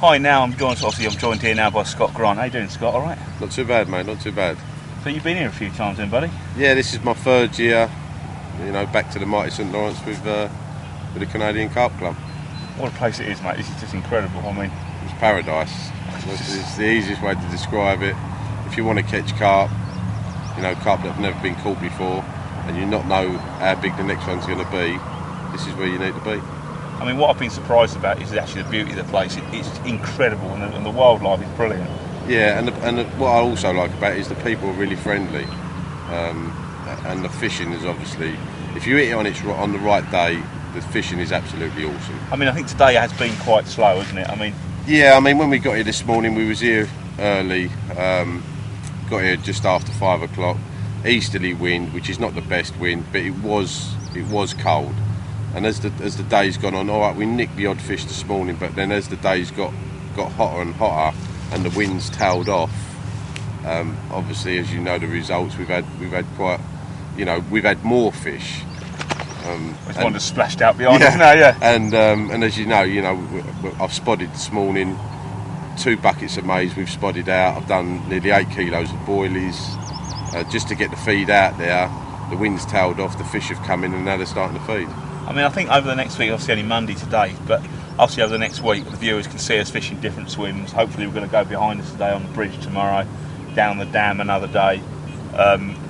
Hi, now I'm joined here now by Scott Grant. How you doing, Scott? All right? Not too bad, mate, not too bad. So you've been here a few times then, buddy? Yeah, this is my third year, back to the mighty St Lawrence with the Canadian Carp Club. What a place it is, mate. This is just incredible. I mean, it's paradise. It's the easiest way to describe it. If you want to catch carp, carp that have never been caught before, and you not know how big the next one's going to be, this is where you need to be. I mean, what I've been surprised about is actually the beauty of the place. It's incredible, and the wildlife is brilliant. Yeah, and what I also like about it is the people are really friendly, and the fishing is obviously, if you hit it on the right day, the fishing is absolutely awesome. I mean, I think today has been quite slow, hasn't it? I mean, yeah, when we got here this morning, we was here early, got here just after 5 o'clock, easterly wind, which is not the best wind, but it was cold. And as the day's gone on, all right, we nicked the odd fish this morning, but then as the days got hotter and hotter, and the winds tailed off, obviously, as you know, the results we've had quite, we've had more fish. It's one just splashed out behind us now, yeah. And as you know, I've spotted this morning 2 buckets of maize. We've spotted out. I've done nearly 8 kilos of boilies just to get the feed out there. The wind's tailed off. The fish have come in, and now they're starting to feed. I mean, I think over the next week, obviously only Monday today, but obviously over the next week, the viewers can see us fishing different swims. Hopefully we're going to go behind us today on the bridge tomorrow, down the dam another day.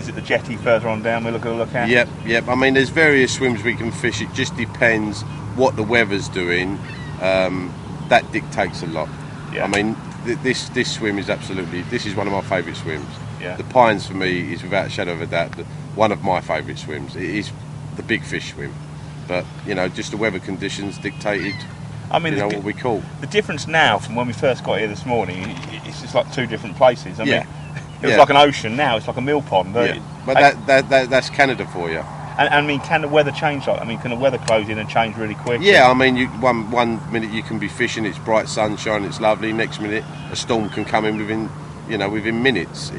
Is it the jetty further on down we're going to look at? Yep. I mean, there's various swims we can fish. It just depends what the weather's doing. That dictates a lot. Yeah. I mean, this swim is this is one of my favourite swims. Yeah. The Pines for me is without a shadow of a doubt one of my favourite swims. It is the big fish swim. But, just the weather conditions dictated, what we call. The difference now from when we first got here this morning, it's just like 2 different places. I mean, it was yeah. like an ocean, now it's like a mill pond. Yeah. But that's Canada for you. And I mean, can the weather change like? I mean, can the weather close in and change really quick? Yeah, I mean, one minute you can be fishing, it's bright sunshine, it's lovely. Next minute, a storm can come in within minutes.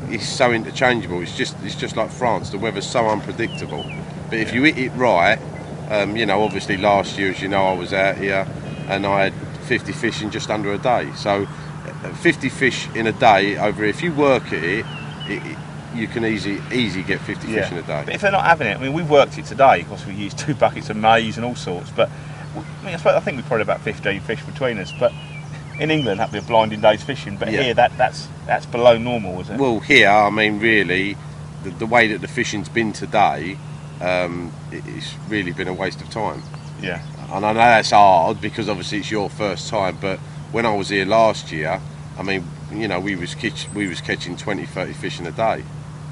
It's so interchangeable. It's just like France. The weather's so unpredictable. But if you hit it right, obviously last year, as you know, I was out here and I had 50 fish in just under a day. So 50 fish in a day over, if you work at it, you can easy get 50 fish in a day. But if they're not having it, I mean, we worked it today. Of course, we used 2 buckets of maize and all sorts. But I think we've probably about 15 fish between us. But in England, that'd be a blinding day's fishing. But here, that's below normal, is it? Well, here, I mean, really, the way that the fishing's been today, it's really been a waste of time. Yeah. And I know that's hard because obviously it's your first time, but when I was here last year, I mean, we was catching 20, 30 fish in a day.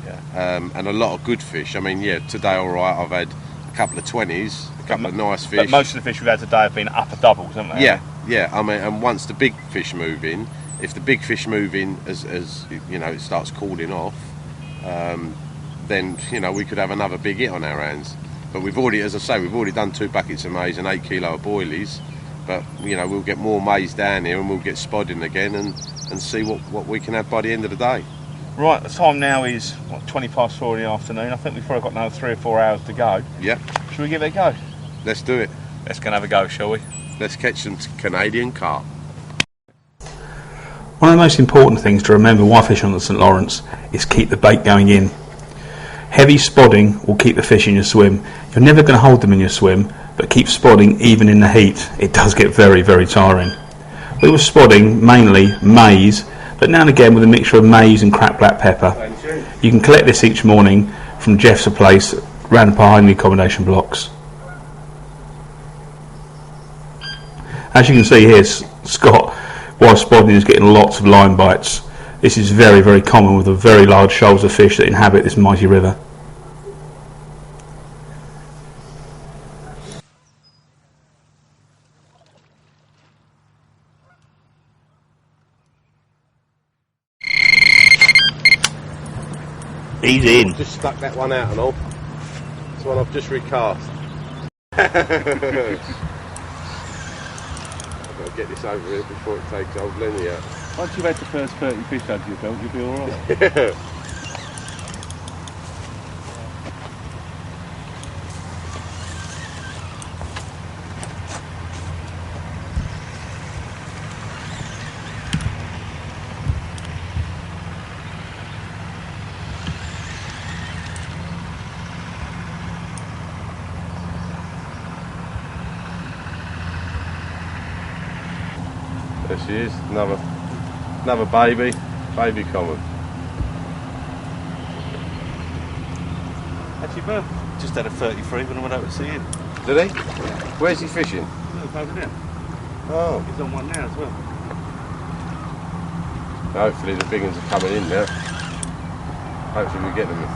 Yeah. And a lot of good fish. I mean, today, all right, I've had a couple of 20s, a couple of nice fish. But most of the fish we've had today have been upper doubles, haven't they? Yeah. I mean, and once the big fish move in, if the big fish move in as it starts cooling off, then we could have another big hit on our hands. But we've already done 2 buckets of maize and 8 kilo of boilies. But we'll get more maize down here and we'll get spodding again and see what we can have by the end of the day. Right, the time now is 20 past 4 in the afternoon. I think we've probably got another 3 or 4 hours to go. Yeah. Shall we give it a go? Let's do it. Let's go and have a go, shall we? Let's catch some Canadian carp. One of the most important things to remember while fishing on the St Lawrence is keep the bait going in. Heavy spodding will keep the fish in your swim. You're never going to hold them in your swim, but keep spodding even in the heat. It does get very, very tiring. We were spodding mainly maize, but now and again with a mixture of maize and cracked black pepper. You can collect this each morning from Jeff's place, round behind the accommodation blocks. As you can see here, Scott, while spodding, is getting lots of line bites. This is very, very common with the very large shoals of fish that inhabit this mighty river. He's in. Just stuck that one out and all. It's one I've just recast. I've got to get this over here before it takes old Lenny out. Once you've had the first 30 fish under your belt, you'll be alright. There she is, another baby common. Actually, Bert just had a 33 when I went over to see him. Did he? Where's he fishing? Look, over there. Oh. He's on one now as well. Hopefully the big ones are coming in now. Hopefully we get them in.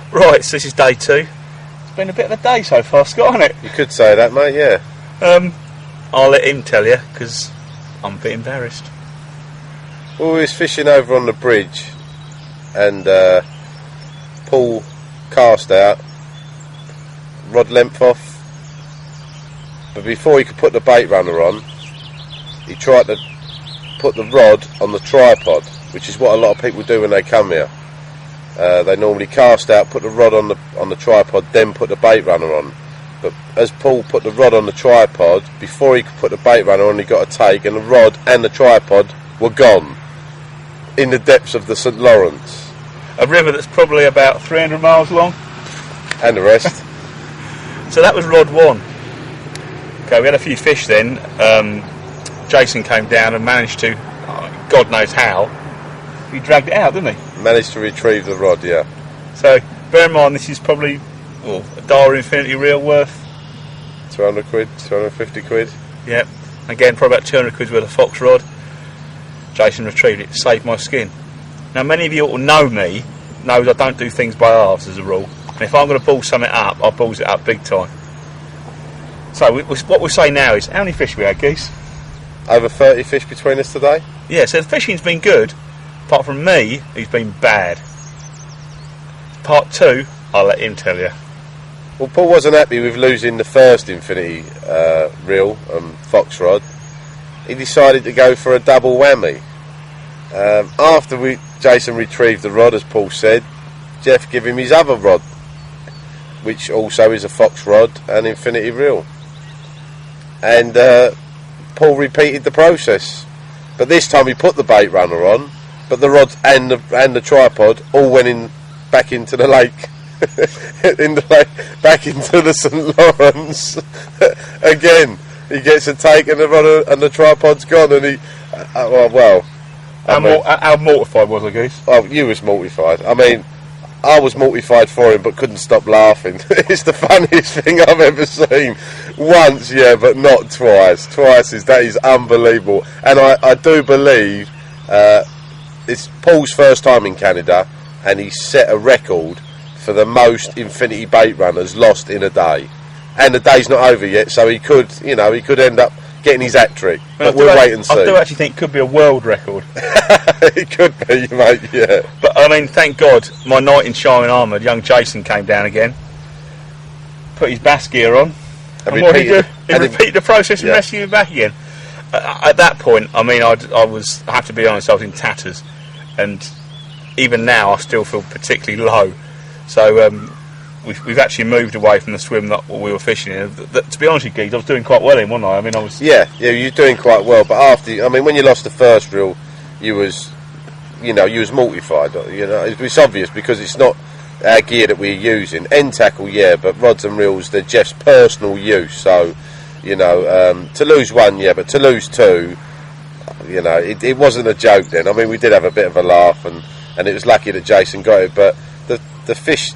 Right, so this is day 2. It's been a bit of a day so far, Scott, hasn't it? You could say that, mate, yeah. I'll let him tell you, because I'm a bit embarrassed. Well, we was fishing over on the bridge, and Paul cast out, rod length off, but before he could put the bait runner on, he tried to put the rod on the tripod, which is what a lot of people do when they come here. They normally cast out, put the rod on the tripod, then put the bait runner on. But as Paul put the rod on the tripod, before he could put the bait runner on, he got a take, and the rod and the tripod were gone in the depths of the St Lawrence. A river that's probably about 300 miles long. And the rest. So that was rod 1. Okay, we had a few fish then. Jason came down and managed to, God knows how, he dragged it out, didn't he? Managed to retrieve the rod, yeah. So bear in mind this is probably a $1 infinity reel worth. 200 quid, 250 quid. Yep. Again, probably about 200 quid worth of fox rod. Jason retrieved it, saved my skin. Now many of you who know me knows I don't do things by halves as a rule. And if I'm going to ball something up, I balls it up big time. So what we'll say now is, how many fish we had, Geese? Over 30 fish between us today. Yeah, so the fishing's been good, apart from me, who's been bad. Part 2, I'll let him tell you. Well, Paul wasn't happy with losing the first infinity reel fox rod. He decided to go for a double whammy. After Jason retrieved the rod, as Paul said, Jeff gave him his other rod, which also is a fox rod and infinity reel. And Paul repeated the process, but this time he put the bait runner on, but the rod and the tripod all went back into the lake. Back into the St Lawrence. Again, he gets a take and the rod and the tripod's gone, and he How mortified was I, Goose? Oh, you was mortified. I mean, I was mortified for him, but couldn't stop laughing. It's the funniest thing I've ever seen. Once, yeah, but not twice. That is unbelievable. And I do believe it's Paul's first time in Canada, and he set a record for the most infinity bait runners lost in a day. And the day's not over yet, so he could end up getting his hat trick. But we'll wait and see. I do actually think it could be a world record. It could be, mate, yeah. But I mean, thank God, my knight in shining armour, young Jason, came down again, put his bass gear on, and what did he do? He repeated the process and rescued him back again. At that point, I mean, I have to be honest, I was in tatters, and even now I still feel particularly low. So we've actually moved away from the swim that we were fishing in. To be honest with you, Geese, I was doing quite well in, wasn't I? I mean, I was... Yeah, you're doing quite well, but when you lost the first reel, you was mortified. It's obvious because it's not our gear that we're using. End tackle, yeah, but rods and reels, they're Jeff's personal use. So, to lose one, yeah, but to lose two, it wasn't a joke then. I mean, we did have a bit of a laugh, and it was lucky that Jason got it, but the fish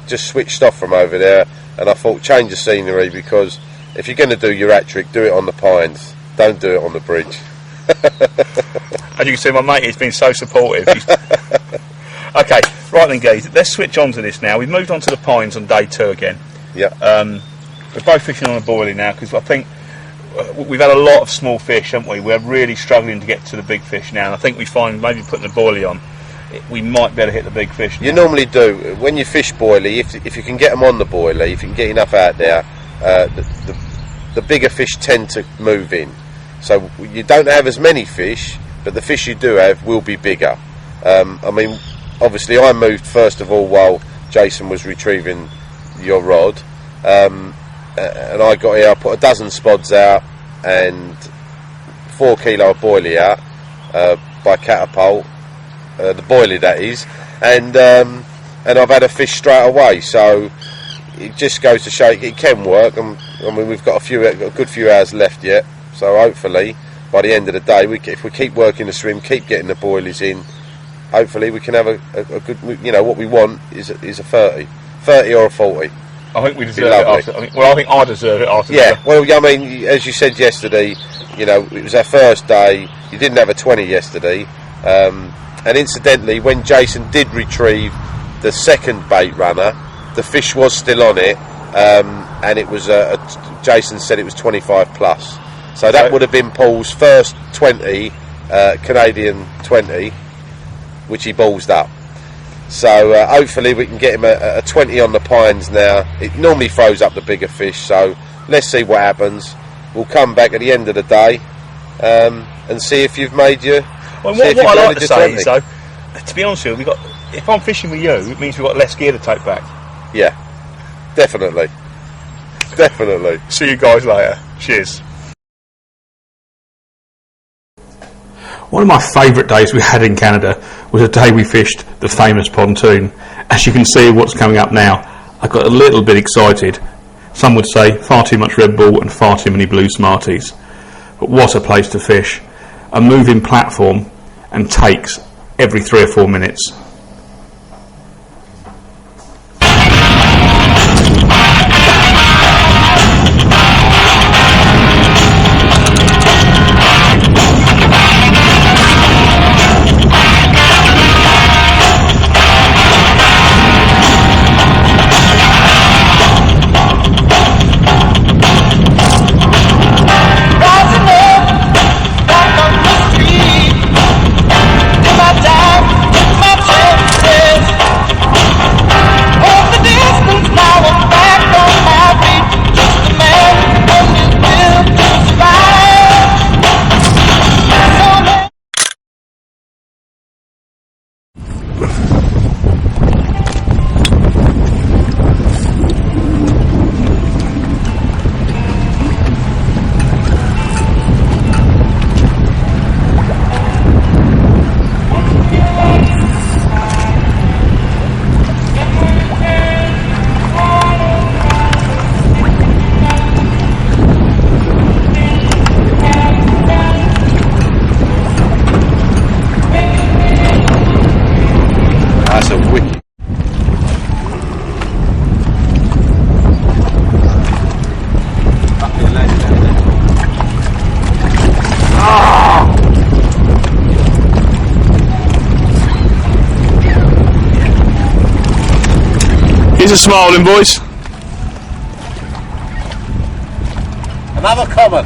just switched off from over there, and I thought, change the scenery, because if you're going to do your hat trick, do it on the pines, don't do it on the bridge. As you can see, my mate has been so supportive. Okay, right then, guys, let's switch on to this now. We've moved on to the pines on day 2 again. Yeah. We're both fishing on a boilie now, because I think we've had a lot of small fish, haven't we? We're really struggling to get to the big fish now, and I think we find maybe putting the boilie on, we might better hit the big fish now. You normally do. When you fish boilie, if you can get them on the boilie, if you can get enough out there, the bigger fish tend to move in. So you don't have as many fish, but the fish you do have will be bigger. I mean, obviously I moved first of all while Jason was retrieving your rod. and I got here, I put a dozen spods out and 4 kilo of boilie out by catapult, the boilie that is, and I've had a fish straight away. So it just goes to show it can work. I mean, we've got a good few hours left yet, so hopefully by the end of the day, if we keep working the swim, keep getting the boilies in, hopefully we can have a good, what we want is a 30 or a 40. I think we deserve it after. I think I deserve it after. Yeah, well, I mean, as you said yesterday, it was our first day. You didn't have a 20 yesterday, and incidentally, when Jason did retrieve the second bait runner, the fish was still on it, and it was Jason said it was 25 plus. So that would have been Paul's first 20, Canadian 20, which he ballsed up. So hopefully we can get him a 20 on the pines now. It normally throws up the bigger fish, so let's see what happens. We'll come back at the end of the day and see if you've made your... Well, what I like to say is, though, to be honest with you, if I'm fishing with you, it means we've got less gear to take back. Yeah, definitely. Definitely. See you guys later. Cheers. One of my favourite days we had in Canada was a day we fished the famous pontoon. As you can see what's coming up now, I got a little bit excited. Some would say far too much Red Bull and far too many Blue Smarties. But what a place to fish. A moving platform and takes every 3 or 4 minutes. Here's a smiling, boys. Another common.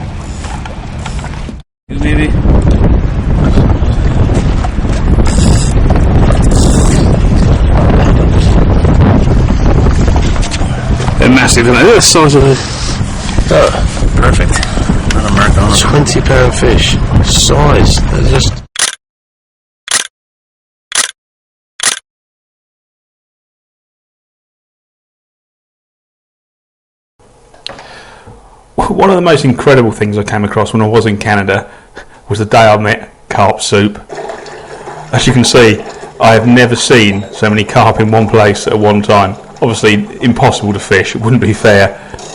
Maybe. They're massive, aren't they? They're the size of a... Oh, perfect. Not a mark on them. 20-pound fish. Size. They're just... One of the most incredible things I came across when I was in Canada was the day I met carp soup. As you can see, I have never seen so many carp in one place at one time. Obviously impossible to fish, it wouldn't be fair,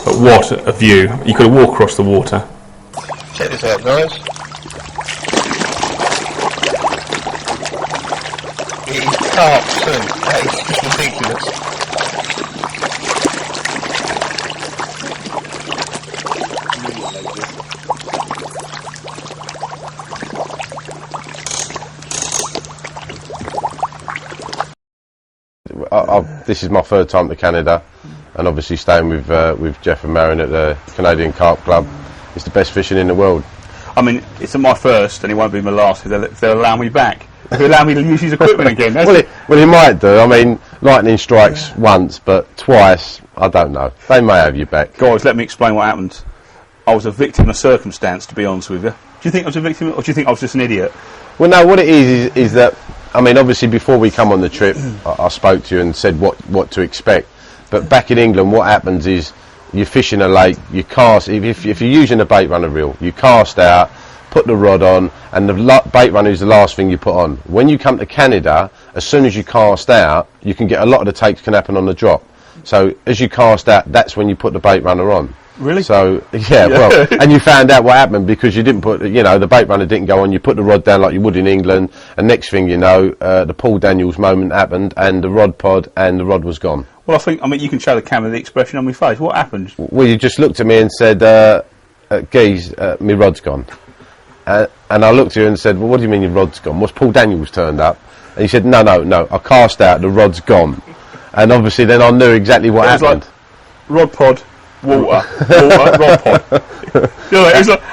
but what a view. You could walk across the water. Check this out, guys. It is carp soup. That is just ridiculous. This is my third time to Canada, and obviously staying with Jeff and Marion at the Canadian Carp Club. It's the best fishing in the world. I mean, it's my first, and it won't be my last if they'll allow me back. If they allow me to use his equipment again. Well, he might do. I mean, lightning strikes once, but twice, I don't know. They may have you back. Guys, let me explain what happened. I was a victim of circumstance, to be honest with you. Do you think I was a victim, or do you think I was just an idiot? Well, no, what it is that, I mean, obviously before we come on the trip, I spoke to you and said what to expect. But back in England, what happens is you're fishing a lake, you cast, if you're using a bait runner reel, you cast out, put the rod on, and the bait runner is the last thing you put on. When you come to Canada, as soon as you cast out, you can get a lot of the takes can happen on the drop. So as you cast out, that's when you put the bait runner on. Really? So well, and you found out what happened because you didn't put, the bait runner didn't go on. You put the rod down like you would in England, and next thing you know, the Paul Daniels moment happened, and the rod pod and the rod was gone. Well, I mean, you can show the camera the expression on my face. What happened? Well, you just looked at me and said, "Geez, my rod's gone." And I looked at you and said, "Well, what do you mean your rod's gone? What's Paul Daniels turned up?" And he said, "No, I cast out, the rod's gone." And obviously, then I knew exactly what happened. Like rod pod. Water, rod pod.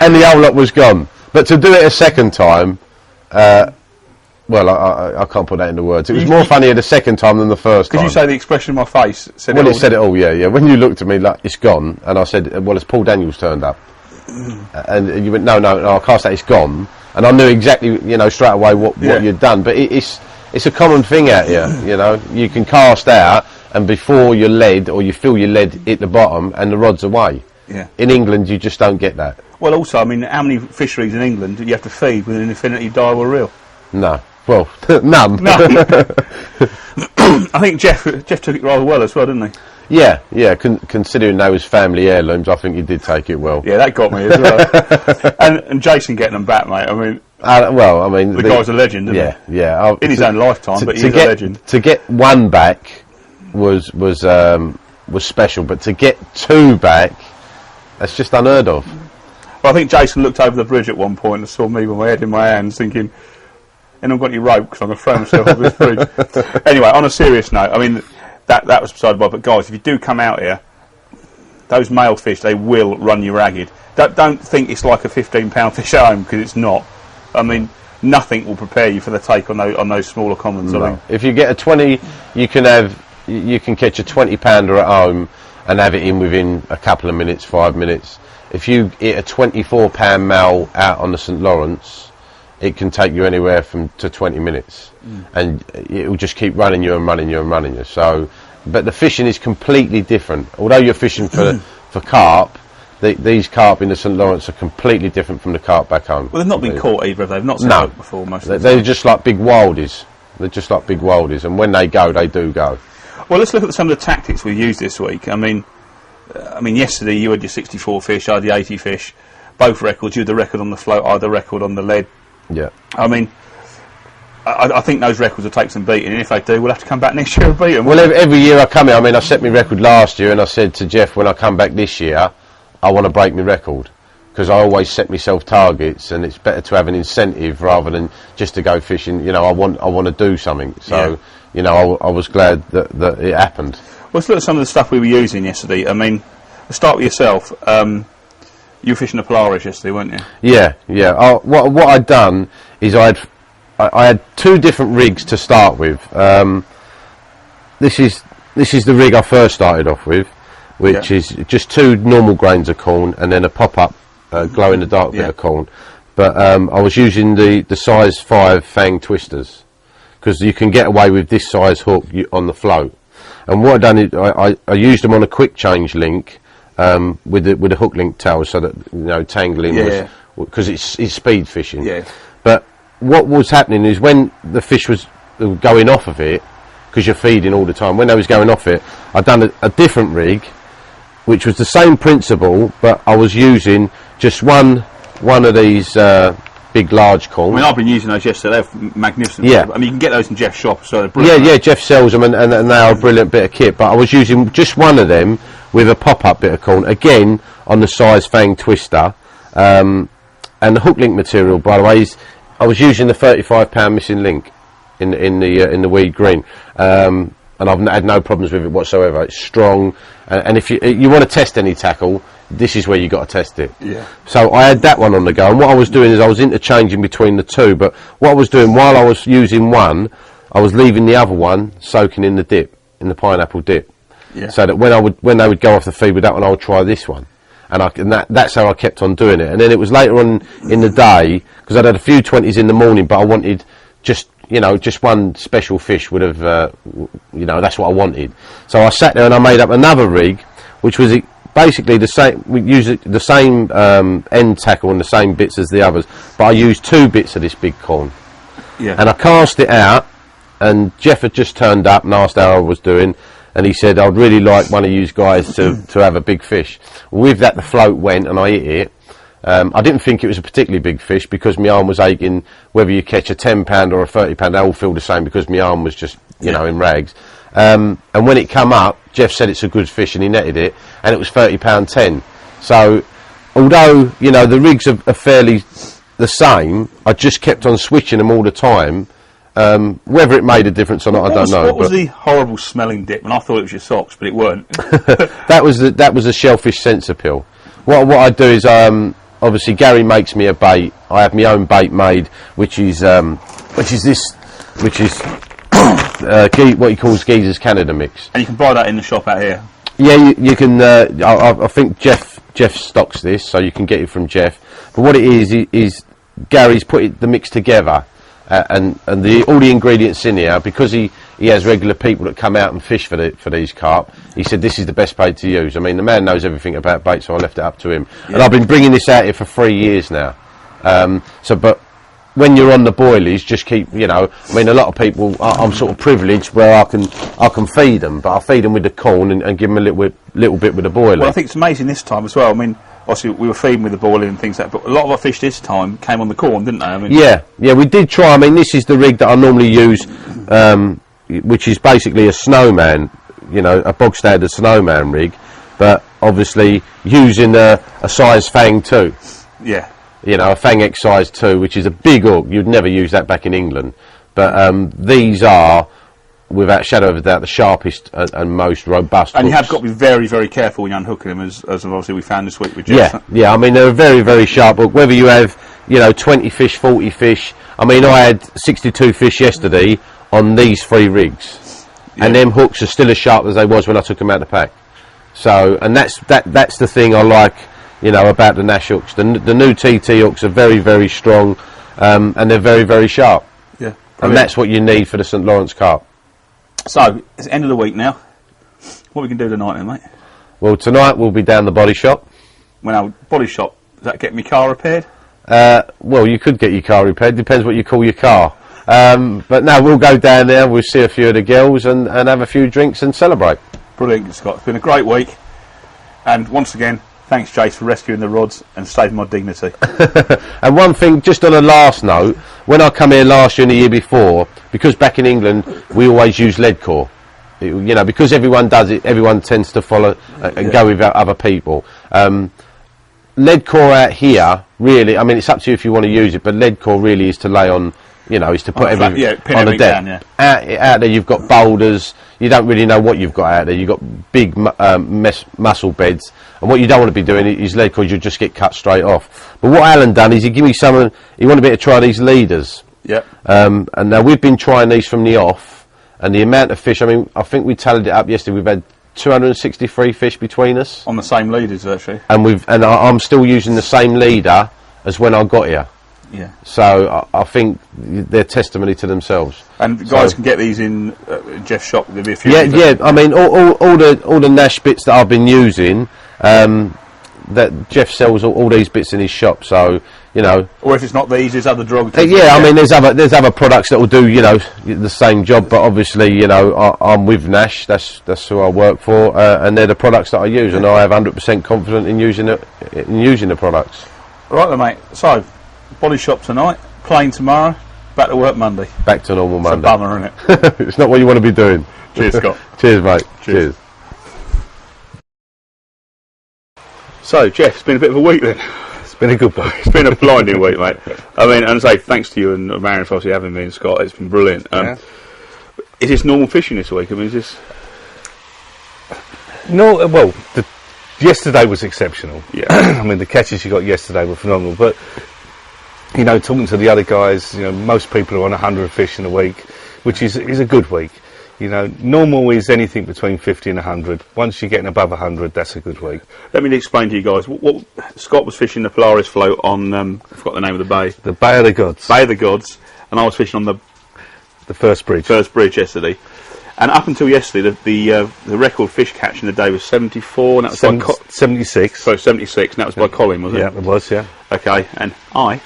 And the whole lot was gone. But to do it a second time, I can't put that into words. It was more funnier the second time than the first time. Could you say the expression on my face? It said it all, yeah. When you looked at me like, it's gone, and I said, well, it's Paul Daniels turned up. And you went, no, I cast that, it's gone. And I knew exactly, straight away what you'd done. But it's a common thing out here, You can cast out, and before your lead, or you feel your lead hit the bottom, and the rod's away. Yeah. In England, you just don't get that. Well, also, I mean, how many fisheries in England do you have to feed with an infinity dial reel? No. Well, none. I think Jeff took it rather well as well, didn't he? Yeah. Considering they was family heirlooms, I think he did take it well. Yeah, that got me as well. and Jason getting them back, mate. I mean, the guy's a legend, isn't he? Yeah. In his own lifetime, but he's a legend. To get one back was special, but to get two back, that's just unheard of. Well, I think Jason looked over the bridge at one point and saw me with my head in my hands, thinking, "And I've got any rope because I'm going to throw myself off this bridge." Anyway, on a serious note, I mean, that was beside the by. But guys, if you do come out here, those male fish, they will run you ragged. Don't think it's like a 15-pound fish at home, because it's not. I mean, nothing will prepare you for the take on those smaller commons. No. I mean, if you get a 20, you can catch a 20-pounder at home and have it in within a couple of minutes, 5 minutes. If you hit a 24-pound male out on the St Lawrence, it can take you anywhere to 20 minutes, and it will just keep running you and running you and running you. So, but the fishing is completely different. Although you're fishing for carp, these carp in the St Lawrence are completely different from the carp back home. Well, they've not been caught either. They've not set up before. They're just like big wildies. They're just like big wildies, and when they go, they do go. Well, let's look at some of the tactics we used this week. I mean, yesterday you had your 64 fish, I had the 80 fish, both records. You had the record on the float, I had the record on the lead. Yeah. I mean, I think those records will take some beating, and if they do, we'll have to come back next year and beat them. Well, every year I come here, I set my record last year, and I said to Jeff, when I come back this year, I want to break my record, because I always set myself targets, and it's better to have an incentive rather than just to go fishing. I want to do something. So, I was glad that it happened. Well, let's look at some of the stuff we were using yesterday. I mean, let's start with yourself. You were fishing a Polaris yesterday, weren't you? Yeah. What I'd done is I had two different rigs to start with. This is the rig I first started off with, which is just two normal grains of corn and then a pop-up glow in the dark bit of corn. But I was using the size 5 fang twisters, because you can get away with this size hook on the float. And what I've done is I used them on a quick change link with the hook link tail, so that tangling was, because it's speed fishing. Yeah. But what was happening is when the fish was going off of it, because you're feeding all the time, when they was going off it, I'd done a different rig, which was the same principle, but I was using just one of these big large corn. I mean, I've been using those yesterday. They're magnificent. Yeah. I mean, you can get those in Jeff's shop, so they're brilliant. Yeah, Jeff sells them, and they are a brilliant bit of kit. But I was using just one of them with a pop-up bit of corn, again on the size fang twister, and the hook link material, by the way, I was using the 35-pound missing link in the weed green, and I've had no problems with it whatsoever. It's strong, and if you want to test any tackle, this is where you got to test it. Yeah. So I had that one on the go, and what I was doing is I was interchanging between the two. But what I was doing while I was using one, I was leaving the other one soaking in the dip, in the pineapple dip. Yeah. So that when they would go off the feed with that one, I would try this one, and that's how I kept on doing it. And then it was later on in the day, because I'd had a few 20s in the morning, but I wanted just one special fish would have, that's what I wanted. So I sat there and I made up another rig, which was basically the same. We use the same end tackle and the same bits as the others, but I use 2 bits of this big corn. Yeah. And I cast it out, and Jeff had just turned up and asked how I was doing, and he said, I'd really like one of you guys to have a big fish. With that, the float went, and I hit it. I didn't think it was a particularly big fish because my arm was aching. Whether you catch a 10 pound or a 30 pound, they all feel the same because my arm was just, you know, in rags. And when it come up, Jeff said it's a good fish, and he netted it, and it was £30.10. So, although, you know, the rigs are fairly the same, I just kept on switching them all the time. Whether it made a difference or not, I don't know. What was the horrible smelling dip? And I thought it was your socks, but it weren't. That was a shellfish sensor pill. What I do is, obviously Gary makes me a bait. I have my own bait made, which is what he calls Geezer's Canada mix. And you can buy that in the shop out here. Yeah, you can. I think Jeff stocks this, so you can get it from Jeff. But what it is Gary's put the mix together, and all the ingredients in here, because he has regular people that come out and fish for these carp. He said this is the best bait to use. I mean, the man knows everything about bait, so I left it up to him. Yeah. And I've been bringing this out here for 3 years now. But when you're on the boilies, just keep, you know, I mean, a lot of people, I'm sort of privileged where I can feed them, but I feed them with the corn and give them a little bit with the boilie. Well, I think it's amazing this time as well. I mean, obviously we were feeding with the boiling and things like that, but a lot of our fish this time came on the corn, didn't they? I mean, yeah, we did try. I mean, this is the rig that I normally use, which is basically a snowman, you know, a bog standard snowman rig, but obviously using a size Fang 2. Yeah. You know, a Fang X size 2, which is a big hook. You'd never use that back in England. But these are, without a shadow of a doubt, the sharpest and most robust And hooks. you have got to be very, very careful when you're unhooking them, as obviously we found this week with Jeff. Yeah, I mean, they're a very, very sharp hook. Whether you have, you know, 20 fish, 40 fish. I mean, I had 62 fish yesterday on these 3 rigs. Yeah. And them hooks are still as sharp as they was when I took them out of the pack. So, and that's the thing I like, you know, about the Nash hooks. The new TT hooks are very, very strong, and they're very, very sharp. Yeah. And that's what you need for the St Lawrence carp. So, it's the end of the week now. What we can do tonight then, mate? Well, tonight we'll be down the body shop. Well, now, body shop, does that get my car repaired? Well, you could get your car repaired, depends what you call your car. But no, we'll go down there, we'll see a few of the girls and have a few drinks and celebrate. Brilliant, Scott. It's been a great week. And once again, thanks, Jace, for rescuing the rods and saving my dignity. And one thing, just on a last note, when I come here last year and the year before, because back in England we always use lead core. You know, because everyone does it, everyone tends to follow and go with other people. Lead core out here, really, I mean, it's up to you if you want to use it, but lead core really is to lay on, you know, is to put everything on the deck. Down, out there you've got boulders, you don't really know what you've got out there, you've got big mussel beds, and what you don't want to be doing is lead core, you'll just get cut straight off. But what Alan done is he give me some, he wanted me to try these leaders. Yeah. And now we've been trying these from the off, and the amount of fish, I mean, I think we tallied it up yesterday, we've had 263 fish between us. On the same leaders, actually. And I'm still using the same leader as when I got here. Yeah. So I think they're testimony to themselves. And guys can get these in Jeff's shop. There'll be a few. Yeah. I mean, all the Nash bits that I've been using, that Jeff sells all these bits in his shop. So you know. Or if it's not these, there's other drugs. Yeah, I mean, there's other products that will do, you know, the same job. But obviously, you know, I'm with Nash. That's who I work for, and they're the products that I use, and I have 100% confidence in using the products. Right then, mate. So. Body shop tonight, plane tomorrow, back to work Monday. Back to normal Monday. It's a bummer, isn't it? It's not what you want to be doing. Cheers, Scott. Cheers, mate. Cheers. So, Jeff, it's been a bit of a week then. It's been a good week. It's been a blinding week, mate. I mean, and I say thanks to you and Marion for obviously having me and Scott. It's been brilliant. Is this normal fishing this week? I mean, is this... No, well, yesterday was exceptional. Yeah. I mean, the catches you got yesterday were phenomenal. But, you know, talking to the other guys, you know, most people are on 100 fish in a week, which is a good week. You know, normal is anything between 50 and 100. Once you're getting above 100, that's a good week. Let me explain to you guys. What Scott was fishing the Polaris float on, I forgot the name of the bay. The Bay of the Gods. Bay of the Gods. And I was fishing on the first bridge. First bridge yesterday. And up until yesterday, the record fish catch in the day was 74, and that was by 76. So 76, and that was by Colin, was it? Yeah, it was. Yeah. Okay, and I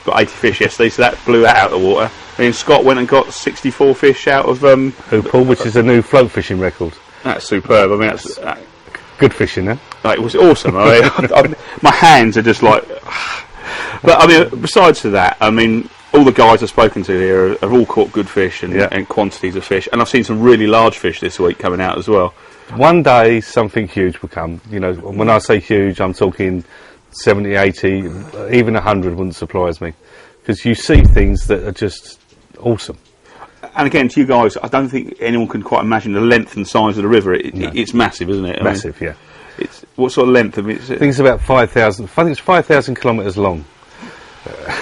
got 80 fish yesterday, so that blew that out of the water. And then Scott went and got 64 fish out of Hoopole, which is a new float fishing record. That's superb. I mean, that's good fishing, eh? it was awesome. I mean, my hands are just like. But I mean, besides to that, I mean, all the guys I've spoken to here have all caught good fish and quantities of fish, and I've seen some really large fish this week coming out as well. One day something huge will come. You know, when I say huge, I'm talking 70, 80, even 100 wouldn't surprise me, because you see things that are just awesome. And again, to you guys, I don't think anyone can quite imagine the length and size of the river. It's massive, isn't it? Massive, yeah. It's what sort of length? I mean, I think it's about 5,000. I think it's 5,000 kilometres long.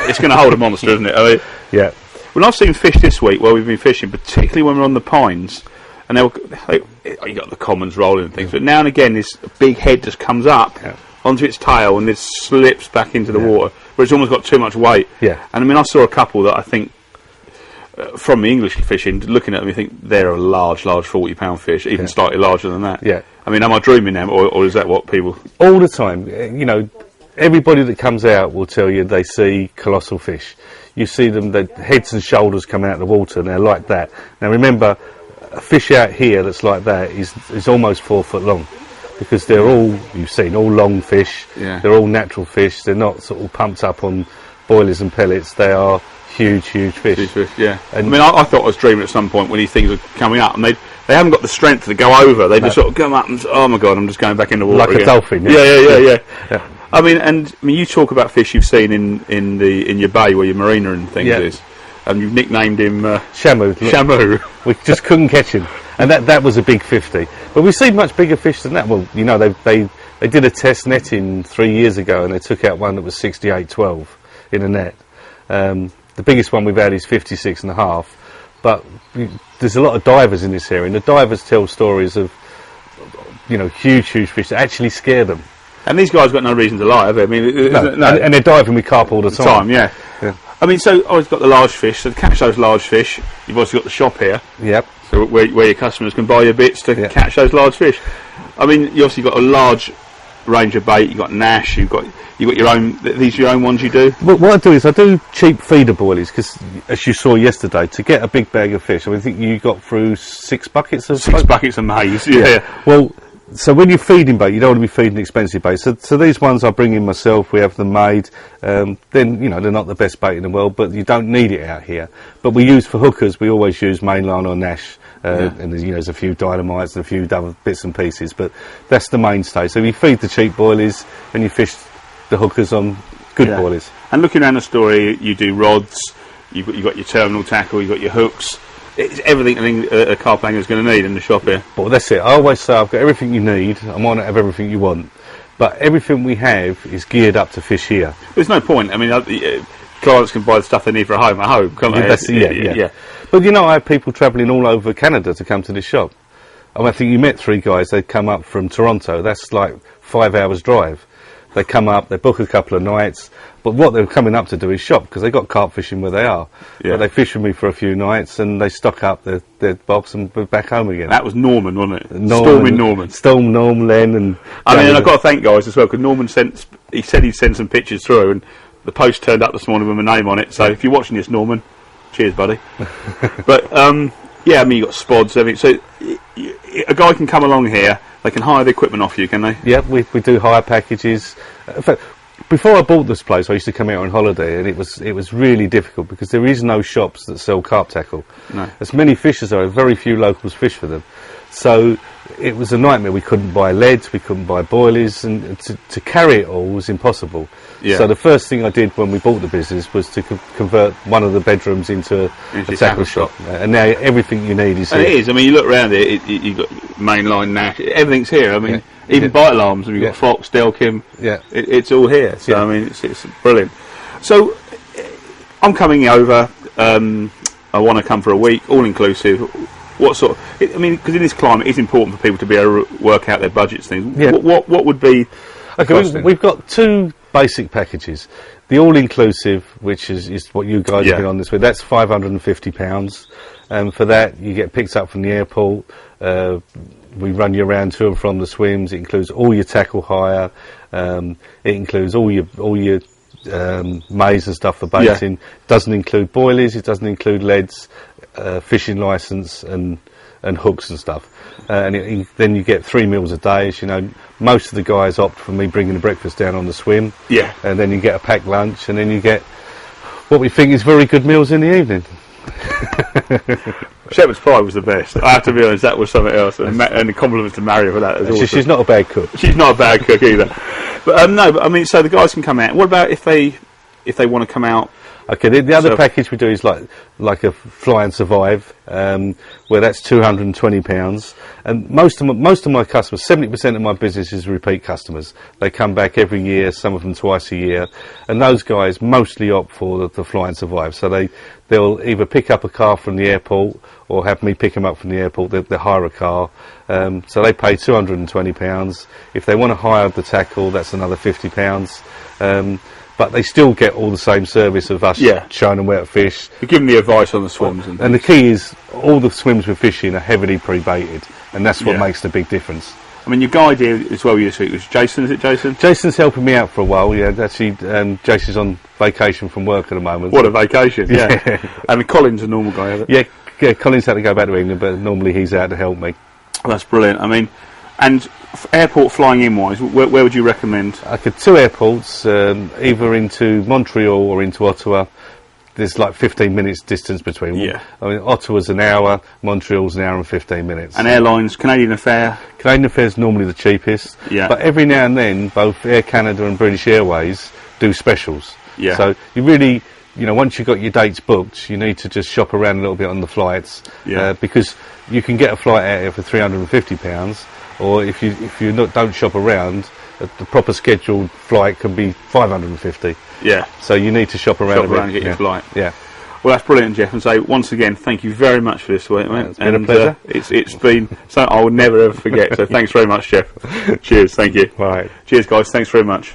It's going to hold a monster, isn't it? I mean, yeah. When I've seen fish this week, while we've been fishing, particularly when we're on the pines, and you got the commons rolling and things, but now and again this big head just comes up onto its tail and it slips back into the water, where it's almost got too much weight. Yeah. And I mean, I saw a couple that I think, from the English fishing, looking at them, you think they're a large 40-pound fish, even slightly larger than that. Yeah. I mean, am I dreaming now, or is that what people... All the time, you know, everybody that comes out will tell you they see colossal fish. You see them, their heads and shoulders come out of the water, and they're like that. Now remember, a fish out here that's like that is almost 4 foot long, because they're all, you've seen, all long fish. Yeah. They're all natural fish. They're not sort of pumped up on boilies and pellets. They are huge fish. Huge fish, yeah. And I mean, I thought I was dreaming at some point when these things are coming up, and they haven't got the strength to go over. They just sort of come up and, oh my God, I'm just going back in the water like again. a dolphin. Yeah. I mean, you talk about fish you've seen in your bay where your marina and things is, and you've nicknamed him Shamu. Shamu. We just couldn't catch him, and that was a big 50. But we've seen much bigger fish than that. Well, you know, they did a test netting 3 years ago, and they took out one that was 68-12 in a net. The biggest one we've had is 56.5. But there's a lot of divers in this area, and the divers tell stories of, you know, huge fish that actually scare them. And these guys got no reason to lie, have they? I mean, no. And they're diving with carp all the time. Yeah. I mean, so I've got the large fish. So to catch those large fish, you've also got the shop here. Yep. So where your customers can buy your bits to catch those large fish. I mean, you obviously got a large range of bait. You've got Nash. You've got your own. These are your own ones you do. Well, what I do is I do cheap feeder boilies, because as you saw yesterday, to get a big bag of fish, I mean, I think you got through 6 buckets of buckets of maize. Yeah. Well, so when you're feeding bait, you don't want to be feeding expensive bait. So these ones I bring in myself. We have them made. Then, you know, they're not the best bait in the world, but you don't need it out here. But we use for hookers. We always use mainline or Nash. And there's, you know, there's a few dynamites and a few other bits and pieces, but that's the mainstay. So you feed the cheap boilies and you fish the hookers on good boilies. And looking around the story, you do rods. You've got your terminal tackle. You've got your hooks. It's everything I think a carp angler is going to need in the shop here. Well, that's it. I always say I've got everything you need. I might not have everything you want, but everything we have is geared up to fish here. There's no point. I mean, clients can buy the stuff they need for a home at home, can't they? Yeah. But you know, I have people travelling all over Canada to come to this shop. I think you met 3 guys. They'd come up from Toronto. That's like 5 hours drive. They come up, they book a couple of nights, but what they're coming up to do is shop, because they've got carp fishing where they are. Yeah. But they fish with me for a few nights and they stock up their box and we're back home again. That was Norman, wasn't it? Norman. Norm, Len, and... I mean, I've got to thank guys as well, because Norman said he'd send some pictures through, and the post turned up this morning with my name on it. So if you're watching this, Norman, cheers, buddy. But yeah, I mean, you've got spods, everything. So a guy can come along here. They can hire the equipment off you, can they? Yeah, we do hire packages. In fact, before I bought this place, I used to come out on holiday, and it was really difficult because there is no shops that sell carp tackle. No. As many fishers are, very few locals fish for them. So it was a nightmare. We couldn't buy leads, we couldn't buy boilies, and to carry it all was impossible. Yeah. So the first thing I did when we bought the business was to convert one of the bedrooms into a tackle shop. And now everything you need is here. And it is. I mean, you look around it, you've got mainline, Nash, everything's here. I mean, even bite alarms, and you've got Fox, Delkim, it's all here. So, I mean, it's brilliant. So, I'm coming over, I want to come for a week, all-inclusive. What sort of... I mean, because in this climate, it's important for people to be able to work out their budgets, things. Yeah. What would be... Okay, we've got 2 basic packages. The all-inclusive, which is what you guys have been on this with, that's £550. For that, you get picked up from the airport. We run you around to and from the swims. It includes all your tackle hire. It includes all your maize and stuff for baiting. Doesn't include boilies. It doesn't include leads, fishing license, and hooks and stuff. Then you get 3 meals a day. As you know, most of the guys opt for me bringing the breakfast down on the swim. Yeah. And then you get a packed lunch, and then you get what we think is very good meals in the evening. Shepherd's pie was the best. I have to be honest, that was something else. And the compliments to Mario for that. Awesome. She's not a bad cook. She's not a bad cook either. But no, but I mean, so the guys can come out. What about if they want to come out? Okay, the other package we do is like a fly and survive, where that's £220, and most of my customers, 70% of my business is repeat customers. They come back every year, some of them twice a year, and those guys mostly opt for the fly and survive. So they'll either pick up a car from the airport or have me pick them up from the airport. They hire a car, so they pay £220. If they want to hire the tackle, that's another £50. But they still get all the same service of us showing them where to fish. You give them the advice on the swims. And the key is all the swims we're fishing are heavily pre-baited, and that's what makes the big difference. I mean, your guide here as well this week was Jason, is it Jason? Jason's helping me out for a while, yeah. Actually, Jason's on vacation from work at the moment. What a vacation, yeah. And Colin's a normal guy, isn't it? Yeah, Colin's had to go back to England, but normally he's out to help me. Oh, that's brilliant. I mean, and airport flying in wise, where would you recommend? Okay, 2 airports, either into Montreal or into Ottawa. There's like 15 minutes distance between them. Yeah. I mean, Ottawa's an hour, Montreal's an hour and 15 minutes. And airlines, Canadian Affair? Canadian Affair's normally the cheapest. Yeah. But every now and then, both Air Canada and British Airways do specials. Yeah. So you really, once you've got your dates booked, you need to just shop around a little bit on the flights. Yeah. Because you can get a flight out here for £350, or if you don't shop around, the proper scheduled flight can be £550. Yeah. So you need to shop around a bit. And get your flight. Yeah. Well, that's brilliant, Jeff. And so once again, thank you very much for this week, mate. It's been a pleasure. It's been something I will never ever forget. So thanks very much, Jeff. Cheers. Thank you. Right. Cheers, guys. Thanks very much.